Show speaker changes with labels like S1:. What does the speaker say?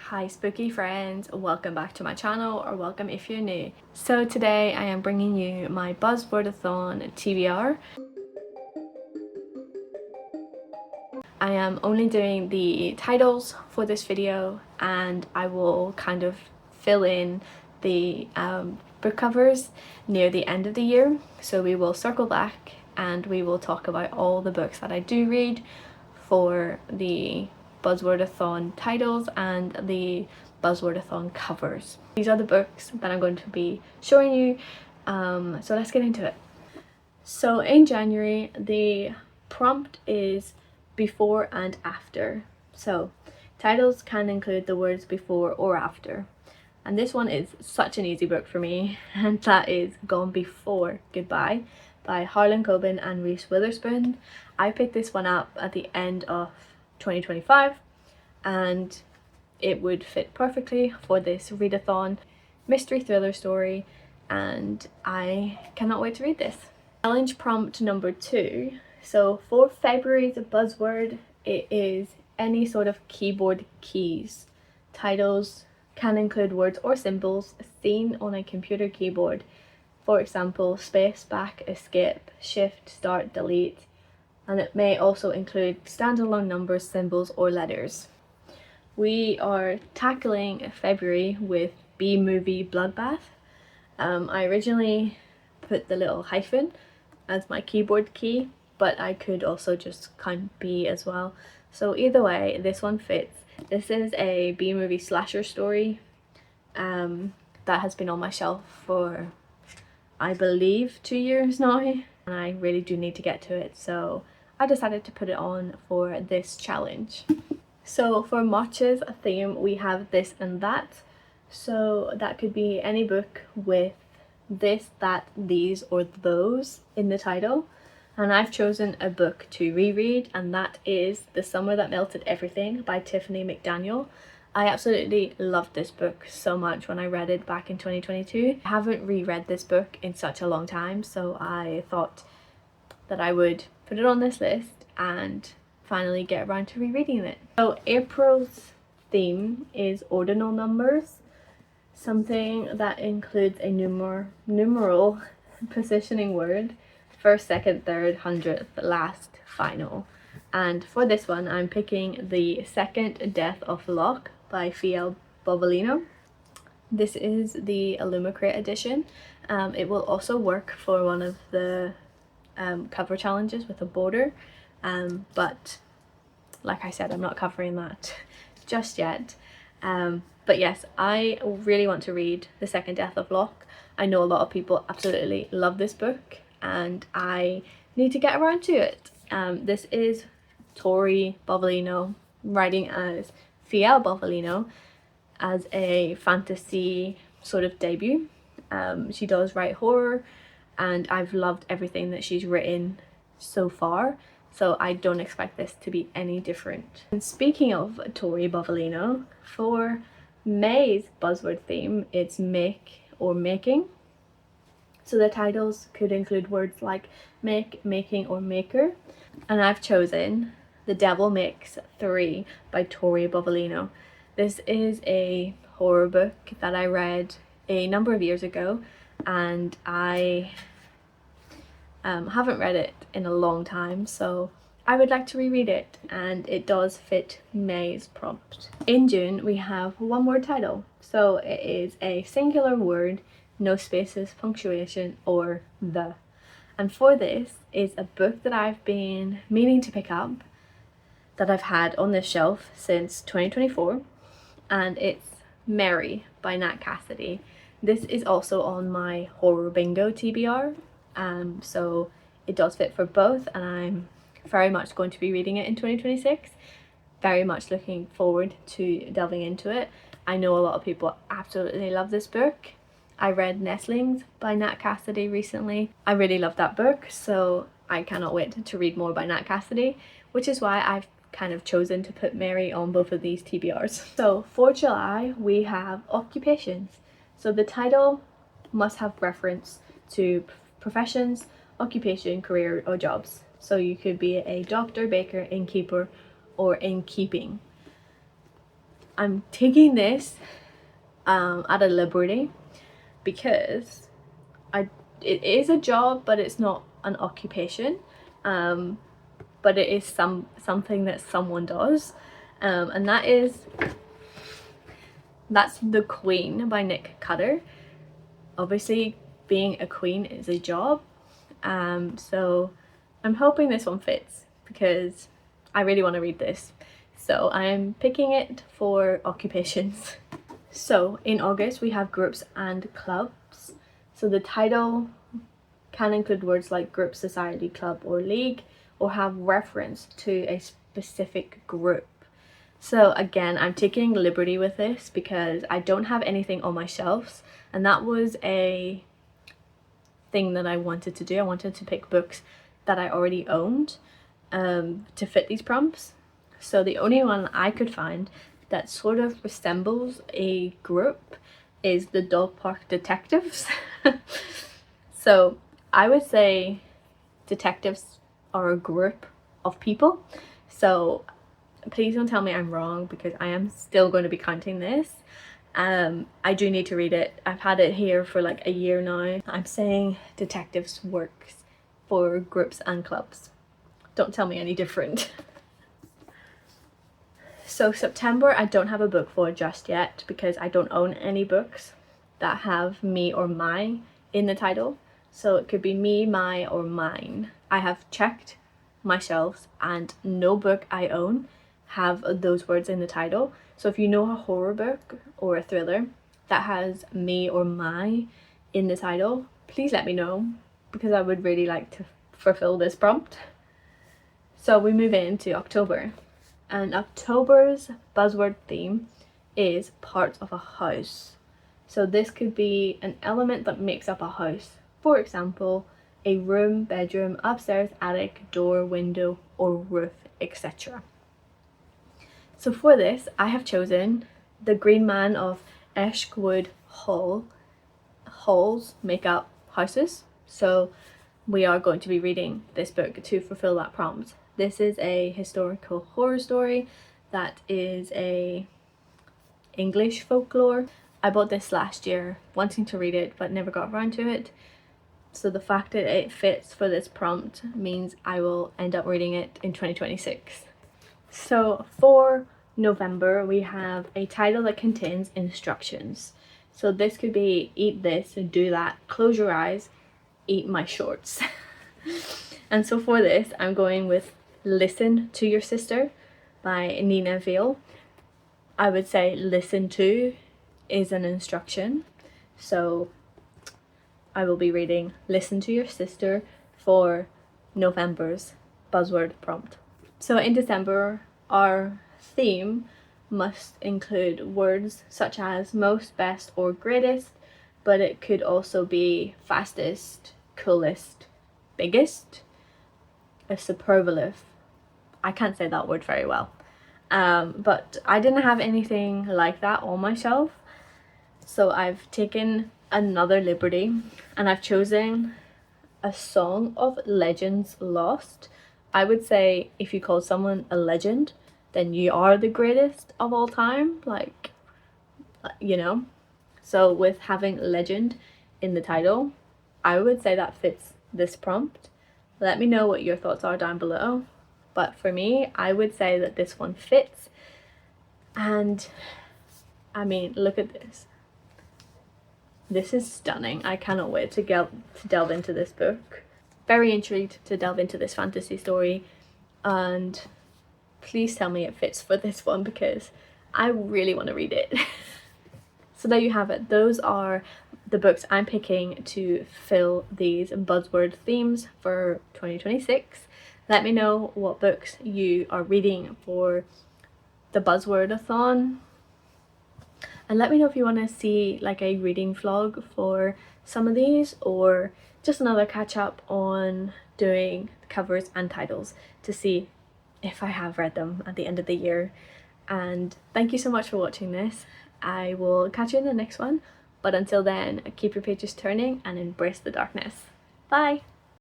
S1: Hi spooky friends, welcome back to my channel, or welcome if you're new. So today I am bringing you my Buzzwordathon TBR. I am only doing the titles for this video and I will kind of fill in the book covers near the end of the year. So we will circle back and we will talk about all the books that I do read for the Buzzwordathon titles and the Buzzwordathon covers. These are the books that I'm going to be showing you, so let's get into it. So in January the prompt is before and after. So titles can include the words before or after. And this one is such an easy book for me, and that is Gone Before Goodbye by Harlen, Coben and Reese Witherspoon. I picked this one up at the end of 2025 and it would fit perfectly for this readathon mystery thriller story, and I cannot wait to read this. Challenge prompt number 2. So for February's buzzword, it is any sort of keyboard keys. Titles can include words or symbols seen on a computer keyboard. For example, space, back, escape, shift, start, delete. And it may also include standalone numbers, symbols or letters. We are tackling February with B-movie Bloodbath. I originally put the little hyphen as my keyboard key, but I could also just count B as well. So either way, this one fits. This is a B-movie slasher story that has been on my shelf for, I believe, 2 years now, and I really do need to get to it, so I decided to put it on for this challenge. So for March's theme, we have this and that. So that could be any book with this, that, these or those in the title. And I've chosen a book to reread, and that is The Summer That Melted Everything by Tiffany McDaniel. I absolutely loved this book so much when I read it back in 2022. I haven't reread this book in such a long time, so I thought that I would put it on this list and finally get around to rereading it. So April's theme is ordinal numbers, something that includes a numeral positioning word, first, second, third, 100th, last, final. And for this one I'm picking The Second Death of Locke by Fiel Bovolino. This is the Illumicrate edition. It will also work for one of the cover challenges with a border, but like I said, I'm not covering that just yet. But yes, I really want to read The Second Death of Locke. I know a lot of people absolutely love this book and I need to get around to it. This is Tori Bovolino writing as Fiel Bovolino as a fantasy sort of debut. She does write horror and I've loved everything that she's written so far, so I don't expect this to be any different. And speaking of Tori Bovolino, for May's buzzword theme, it's make or making. So the titles could include words like make, making or maker, and I've chosen The Devil Makes 3 by Tori Bovolino. This is a horror book that I read a number of years ago, and I haven't read it in a long time, so I would like to reread it, and it does fit May's prompt. In June we have one word title, so it is a singular word, no spaces, punctuation or the. And for this is a book that I've been meaning to pick up, that I've had on this shelf since 2024, and it's Mary by Nat Cassidy. This is also on my horror bingo TBR, so it does fit for both, and I'm very much going to be reading it in 2026. Very much looking forward to delving into it. I know a lot of people absolutely love this book. I read Nestlings by Nat Cassidy recently. I really love that book, so I cannot wait to read more by Nat Cassidy, which is why I've kind of chosen to put Mary on both of these TBRs. So for July we have occupations. So the title must have reference to professions, occupation, career or jobs. So you could be a doctor, baker, innkeeper or innkeeping. I'm taking this at a liberty because it is a job, but it's not an occupation, but it is something that someone does, and that's The Queen by Nick Cutter. Obviously being a queen is a job, so I'm hoping this one fits because I really want to read this, so I'm picking it for occupations. So in August we have groups and clubs. So the title can include words like group, society, club or league, or have reference to a specific group. So again, I'm taking liberty with this because I don't have anything on my shelves, and that was a thing that I wanted to do. I wanted to pick books that I already owned to fit these prompts. So the only one I could find that sort of resembles a group is the Dog Park Detectives. So I would say detectives are a group of people. So please don't tell me I'm wrong because I am still going to be counting this. I do need to read it. I've had it here for like a year now. I'm saying detectives works for groups and clubs. Don't tell me any different. So September I don't have a book for just yet because I don't own any books that have me or my in the title. So it could be me, my or mine. I have checked my shelves and no book I own have those words in the title. So if you know a horror book or a thriller that has me or my in the title, please let me know because I would really like to fulfill this prompt. So we move into October, and October's buzzword theme is parts of a house. So this could be an element that makes up a house. For example, a room, bedroom, upstairs, attic, door, window or roof, etc. So for this, I have chosen The Green Man of Eshkwood Hall. Halls make up houses. So we are going to be reading this book to fulfill that prompt. This is a historical horror story that is a English folklore. I bought this last year wanting to read it but never got around to it. So the fact that it fits for this prompt means I will end up reading it in 2026. So for November we have a title that contains instructions. So this could be eat this, do that, close your eyes, eat my shorts. And so for this I'm going with Listen to Your Sister by Nina Veal. I would say listen to is an instruction. So I will be reading Listen to Your Sister for November's buzzword prompt. So in December, our theme must include words such as most, best or greatest, but it could also be fastest, coolest, biggest, a superlative. I can't say that word very well. But I didn't have anything like that on my shelf. So I've taken another liberty and I've chosen A Song of Legends Lost. I would say if you call someone a legend, then you are the greatest of all time, like, you know. So with having legend in the title, I would say that fits this prompt. Let me know what your thoughts are down below. But for me, I would say that this one fits. And I mean, look at this. This is stunning. I cannot wait to delve into this book. Very intrigued to delve into this fantasy story, and please tell me it fits for this one because I really want to read it. So there you have it. Those are the books I'm picking to fill these buzzword themes for 2026. Let me know what books you are reading for the Buzzwordathon. And let me know if you want to see like a reading vlog for some of these, or just another catch up on doing covers and titles to see if I have read them at the end of the year. And thank you so much for watching this. I will catch you in the next one. But until then, keep your pages turning and embrace the darkness. Bye!